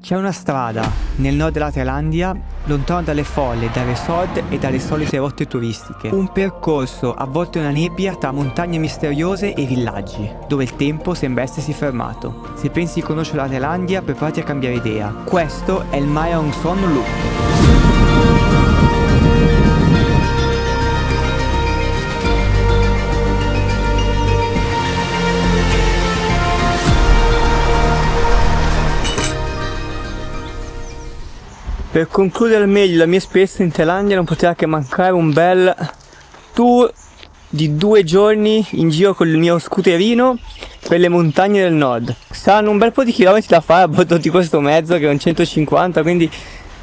C'è una strada nel nord della Thailandia, lontano dalle folle, dai resort e dalle solite rotte turistiche. Un percorso avvolto in una nebbia tra montagne misteriose e villaggi, dove il tempo sembra essersi fermato. Se pensi di conoscere la Thailandia, preparati a cambiare idea. Questo è il Mae Hong Son Loop. Per concludere al meglio la mia esperienza in Thailandia non poteva che mancare un bel tour di 2 giorni in giro con il mio scooterino per le montagne del nord. Saranno un bel po' di chilometri da fare a bordo di questo mezzo che è un 150, quindi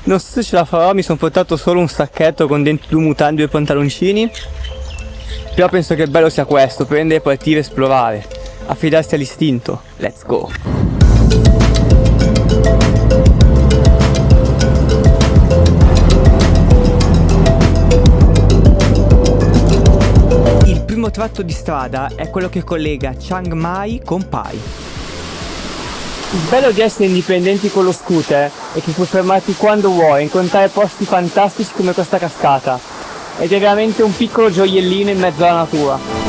non so se ce la farò. Mi sono portato solo un sacchetto con dentro 2 mutande e 2 pantaloncini, però penso che il bello sia questo: prendere, partire, esplorare, affidarsi all'istinto. Let's go! Il primo tratto di strada è quello che collega Chiang Mai con Pai. Il bello di essere indipendenti con lo scooter è che puoi fermarti quando vuoi, incontrare posti fantastici come questa cascata, ed è veramente un piccolo gioiellino in mezzo alla natura.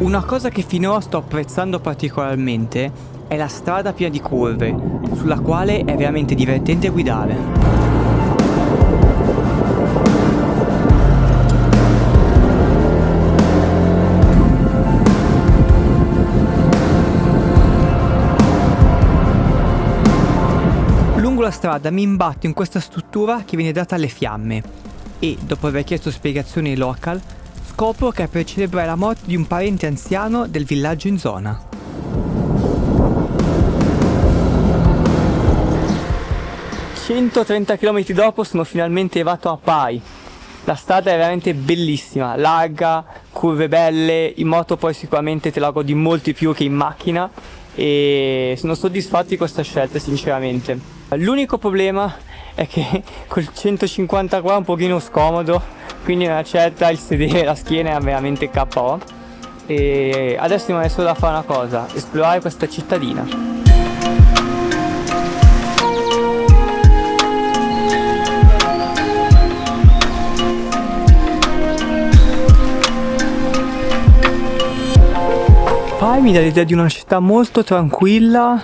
Una cosa che finora sto apprezzando particolarmente è la strada piena di curve, sulla quale è veramente divertente guidare. Lungo la strada mi imbatto in questa struttura che viene data alle fiamme e, dopo aver chiesto spiegazioni ai local, scopro che è per celebrare la morte di un parente anziano del villaggio in zona. «130 km dopo sono finalmente arrivato a Pai. La strada è veramente bellissima, larga, curve belle, in moto poi sicuramente te la godi molti più che in macchina e sono soddisfatto di questa scelta sinceramente. L'unico problema è che col 150 qua è un pochino scomodo, quindi una certa il sedere, la schiena è veramente KO. E adesso rimane solo da fare una cosa: esplorare questa cittadina. Pai mi dà l'idea di una città molto tranquilla,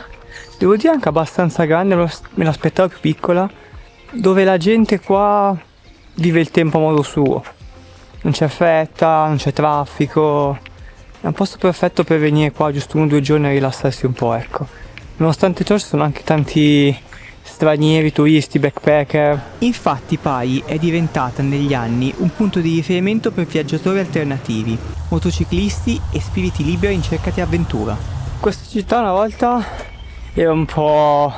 devo dire anche abbastanza grande, me l'aspettavo più piccola, dove la gente qua vive il tempo a modo suo. Non c'è fretta, non c'è traffico. È un posto perfetto per venire qua giusto 1 o 2 giorni a rilassarsi un po', ecco. Nonostante ciò ci sono anche tanti stranieri, turisti, backpacker. Infatti Pai è diventata negli anni un punto di riferimento per viaggiatori alternativi, motociclisti e spiriti liberi in cerca di avventura. Questa città una volta era un po'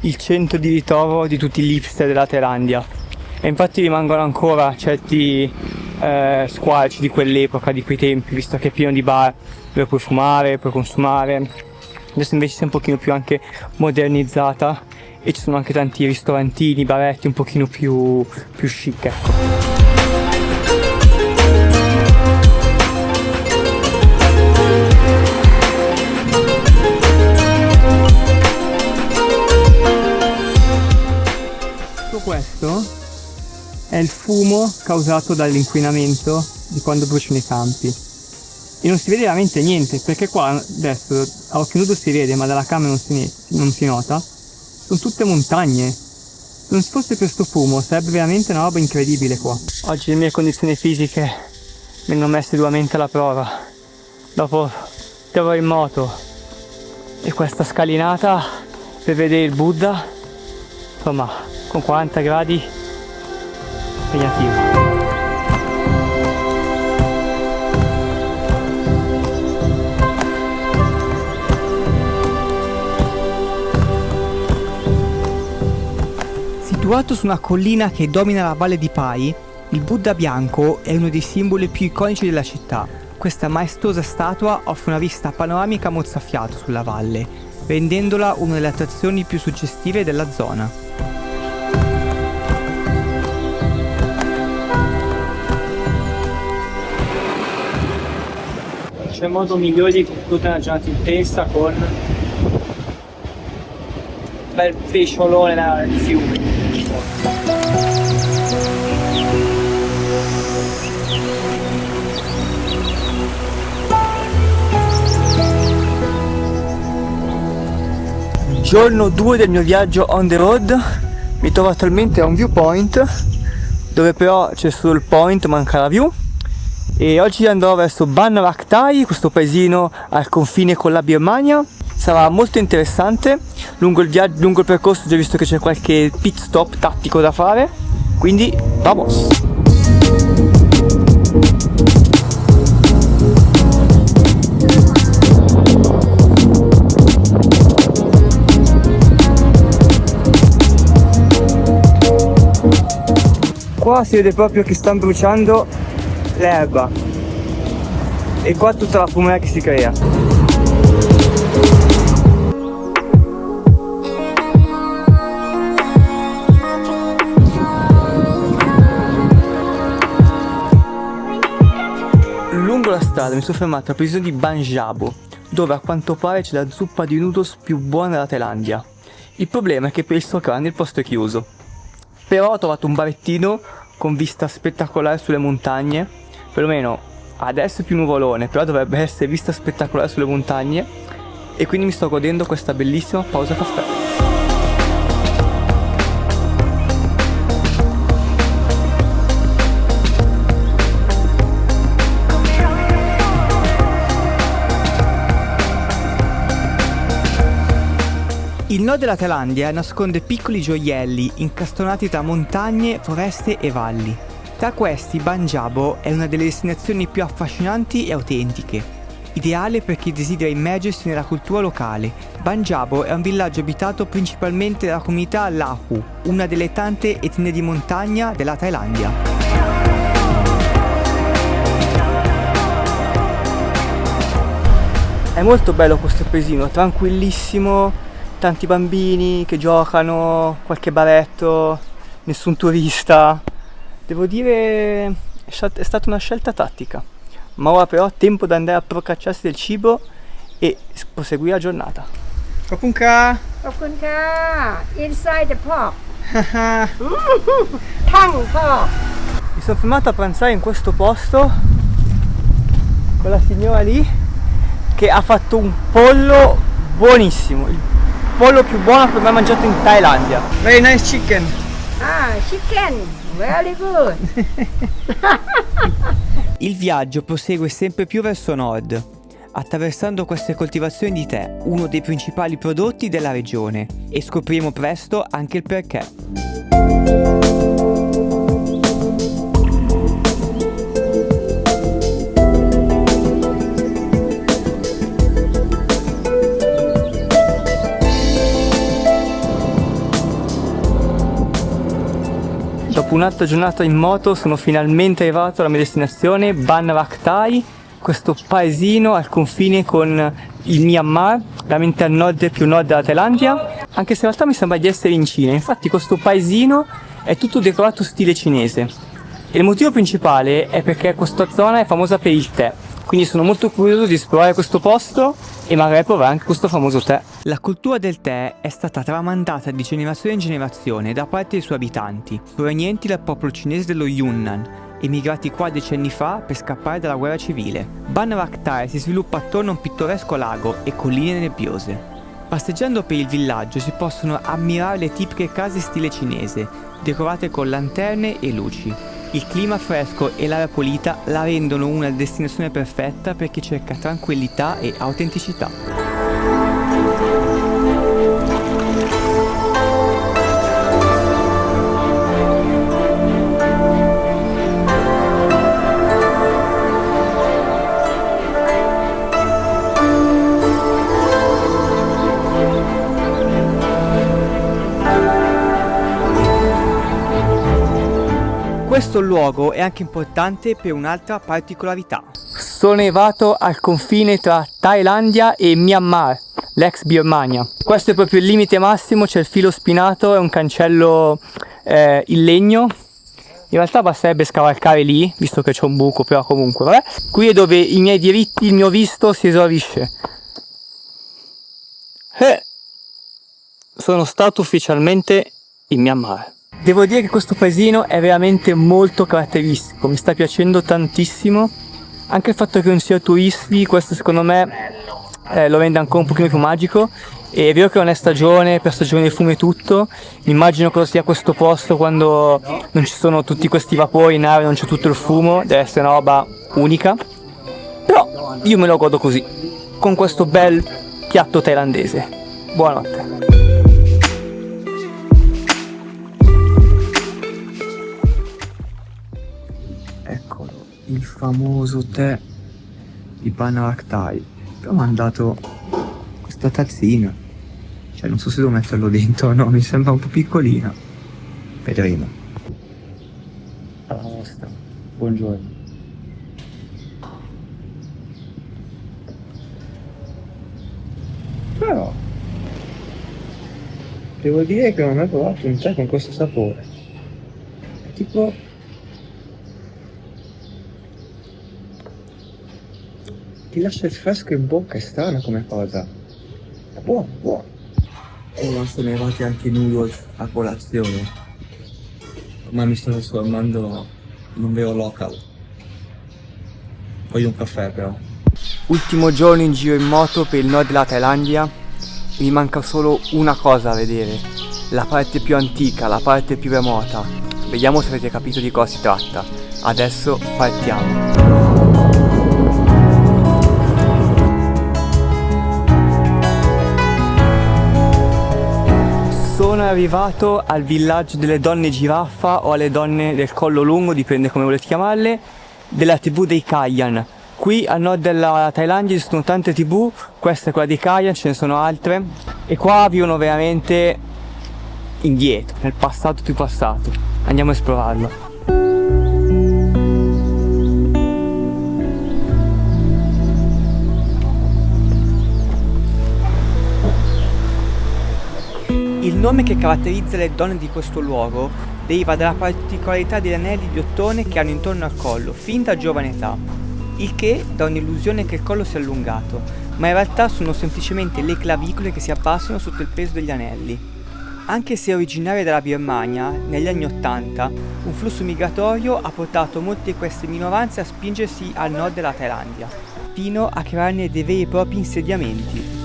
il centro di ritrovo di tutti gli hipster della Thailandia. E infatti rimangono ancora certi squarci di quell'epoca, di quei tempi, visto che è pieno di bar dove puoi fumare, puoi consumare. Adesso invece si è un pochino più anche modernizzata e ci sono anche tanti ristorantini, baretti un pochino più chic, ecco. Questo è il fumo causato dall'inquinamento di quando bruciano i campi e non si vede veramente niente, perché qua adesso a occhio nudo si vede ma dalla camera non si nota, sono tutte montagne. Se non fosse per sto fumo sarebbe veramente una roba incredibile qua. Oggi le mie condizioni fisiche vengono messe duramente alla prova dopo terrore in moto e questa scalinata per vedere il Buddha, insomma, con 40 gradi impegnativo. Situato su una collina che domina la valle di Pai, Il Buddha bianco è uno dei simboli più iconici della città. Questa maestosa statua offre una vista panoramica mozzafiato sulla valle, rendendola una delle attrazioni più suggestive della zona. C'è modo migliore di concludere una giornata intensa con un bel pesciolone nel fiume. Giorno 2 del mio viaggio on the road, mi trovo attualmente a un viewpoint dove però c'è solo il point, manca la view, e oggi andrò verso Ban Rak Thai, questo paesino al confine con la Birmania. Sarà molto interessante, lungo il percorso ho già visto che c'è qualche pit stop tattico da fare, quindi vamos! Qua si vede proprio che stanno bruciando l'erba e qua tutta la fumea che si crea. Lungo la strada mi sono fermato al paesino di Ban Jabo, dove a quanto pare c'è la zuppa di noodles più buona della Thailandia. Il problema è che per il sto cane il posto è chiuso. Però ho trovato un barettino con vista spettacolare sulle montagne, perlomeno adesso è più nuvolone, però dovrebbe essere vista spettacolare sulle montagne, e quindi mi sto godendo questa bellissima pausa caffè. Il nord della Thailandia nasconde piccoli gioielli incastonati tra montagne, foreste e valli. Tra questi Ban Jabo è una delle destinazioni più affascinanti e autentiche. Ideale per chi desidera immergersi nella cultura locale, Ban Jabo è un villaggio abitato principalmente dalla comunità Lahu, una delle tante etnie di montagna della Thailandia. È molto bello questo paesino, tranquillissimo. Tanti bambini che giocano, qualche baretto, nessun turista. Devo dire è stata una scelta tattica, ma ora però è tempo di andare a procacciarsi del cibo e proseguire la giornata. Kopunka! Kopunka! Inside the pork! Tang pork! Mi sono fermato a pranzare in questo posto con la signora lì che ha fatto un pollo buonissimo. Il pollo più buono che ho mai mangiato in Thailandia. Very nice chicken. Ah, chicken, very good. Il viaggio prosegue sempre più verso nord, attraversando queste coltivazioni di tè, uno dei principali prodotti della regione, e scopriremo presto anche il perché. Dopo un'altra giornata in moto sono finalmente arrivato alla mia destinazione, Ban Rak Thai, questo paesino al confine con il Myanmar, veramente al nord, più nord della Thailandia, anche se in realtà mi sembra di essere in Cina. Infatti questo paesino è tutto decorato stile cinese e il motivo principale è perché questa zona è famosa per il tè, quindi sono molto curioso di esplorare questo posto e magari provare anche questo famoso tè. La cultura del tè è stata tramandata di generazione in generazione da parte dei suoi abitanti, provenienti dal popolo cinese dello Yunnan, emigrati qua decenni fa per scappare dalla guerra civile. Ban Rak Thai si sviluppa attorno a un pittoresco lago e colline nebbiose. Passeggiando per il villaggio si possono ammirare le tipiche case stile cinese, decorate con lanterne e luci. Il clima fresco e l'aria pulita la rendono una destinazione perfetta per chi cerca tranquillità e autenticità. Questo luogo è anche importante per un'altra particolarità. Sono arrivato al confine tra Thailandia e Myanmar, l'ex Birmania. Questo è proprio il limite massimo, c'è il filo spinato, è un cancello in legno. In realtà basterebbe scavalcare lì, visto che c'è un buco, però comunque, vabbè. Qui è dove i miei diritti, il mio visto si esaurisce. Sono stato ufficialmente in Myanmar. Devo dire che questo paesino è veramente molto caratteristico, mi sta piacendo tantissimo. Anche il fatto che non sia turisti, questo secondo me lo rende ancora un pochino più magico. E è vero che non è stagione, per stagione del fumo e tutto, mi immagino cosa sia questo posto quando non ci sono tutti questi vapori in aria, non c'è tutto il fumo, deve essere una roba unica. Però io me lo godo così, con questo bel piatto thailandese. Buonanotte. Eccolo, il famoso tè di Banarak Thai. Però mi hanno dato questa tazzina. Cioè non so se devo metterlo dentro o no, mi sembra un po' piccolina. Vedremo. Alla nostra. Buongiorno. Però devo dire che non ho mai provato un tè con questo sapore. È tipo ti lascia il fresco in bocca, è strana come cosa. È buono, buono. E non sono arrivati anche i noodles a colazione. Ma mi sto trasformando in un vero local. Voglio un caffè però. Ultimo giorno in giro in moto per il nord della Thailandia. Mi manca solo una cosa a vedere. La parte più antica, la parte più remota. Vediamo se avete capito di cosa si tratta. Adesso partiamo. Sono arrivato al villaggio delle donne giraffa o alle donne del collo lungo, dipende come volete chiamarle, della tribù dei Kayan. Qui al nord della Thailandia ci sono tante tribù, questa è quella dei Kayan, ce ne sono altre, e qua vivono veramente indietro, nel passato più passato. Andiamo a esplorarlo. Il nome che caratterizza le donne di questo luogo deriva dalla particolarità degli anelli di ottone che hanno intorno al collo, fin da giovane età, il che dà un'illusione che il collo sia allungato, ma in realtà sono semplicemente le clavicole che si abbassano sotto il peso degli anelli. Anche se originaria dalla Birmania, negli anni '80 un flusso migratorio ha portato molte di queste minoranze a spingersi al nord della Thailandia, fino a crearne dei veri e propri insediamenti.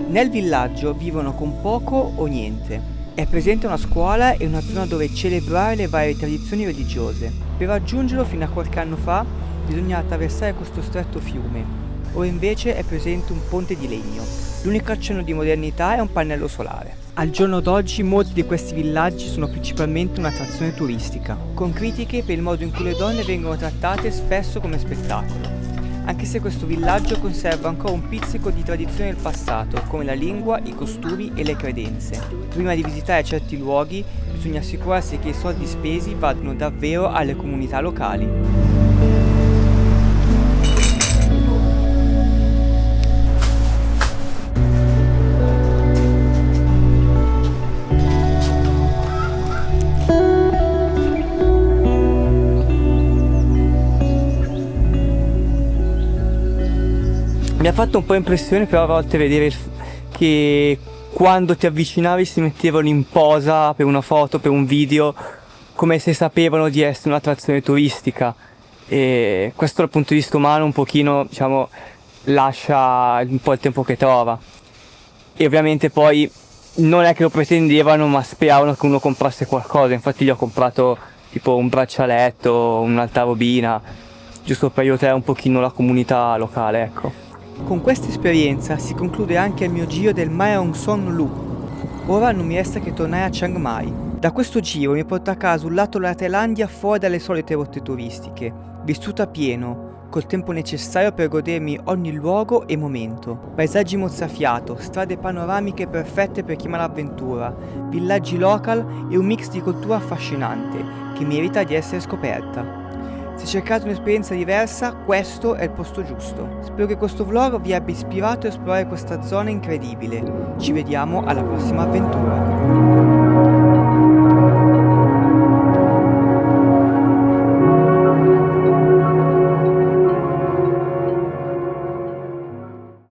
Nel villaggio vivono con poco o niente. È presente una scuola e una zona dove celebrare le varie tradizioni religiose. Per raggiungerlo fino a qualche anno fa bisognava attraversare questo stretto fiume. Ora invece è presente un ponte di legno. L'unico accenno di modernità è un pannello solare. Al giorno d'oggi molti di questi villaggi sono principalmente un'attrazione turistica, con critiche per il modo in cui le donne vengono trattate spesso come spettacolo. Anche se questo villaggio conserva ancora un pizzico di tradizione del passato, come la lingua, i costumi e le credenze. Prima di visitare certi luoghi bisogna assicurarsi che i soldi spesi vadano davvero alle comunità locali. Mi ha fatto un po' impressione però a volte vedere che quando ti avvicinavi si mettevano in posa per una foto, per un video, come se sapevano di essere un'attrazione turistica, e questo dal punto di vista umano un pochino, diciamo, lascia un po' il tempo che trova. E ovviamente poi non è che lo pretendevano, ma speravano che uno comprasse qualcosa. Infatti gli ho comprato tipo un braccialetto, un'altra robina, giusto per aiutare un pochino la comunità locale, ecco. Con questa esperienza si conclude anche il mio giro del Mae Hong Son Lu. Ora non mi resta che tornare a Chiang Mai. Da questo giro mi porta a casa un lato della Thailandia fuori dalle solite rotte turistiche, vissuto a pieno, col tempo necessario per godermi ogni luogo e momento. Paesaggi mozzafiato, strade panoramiche perfette per chi ama l'avventura, villaggi local e un mix di cultura affascinante che merita di essere scoperta. Se cercate un'esperienza diversa, questo è il posto giusto. Spero che questo vlog vi abbia ispirato a esplorare questa zona incredibile. Ci vediamo alla prossima avventura.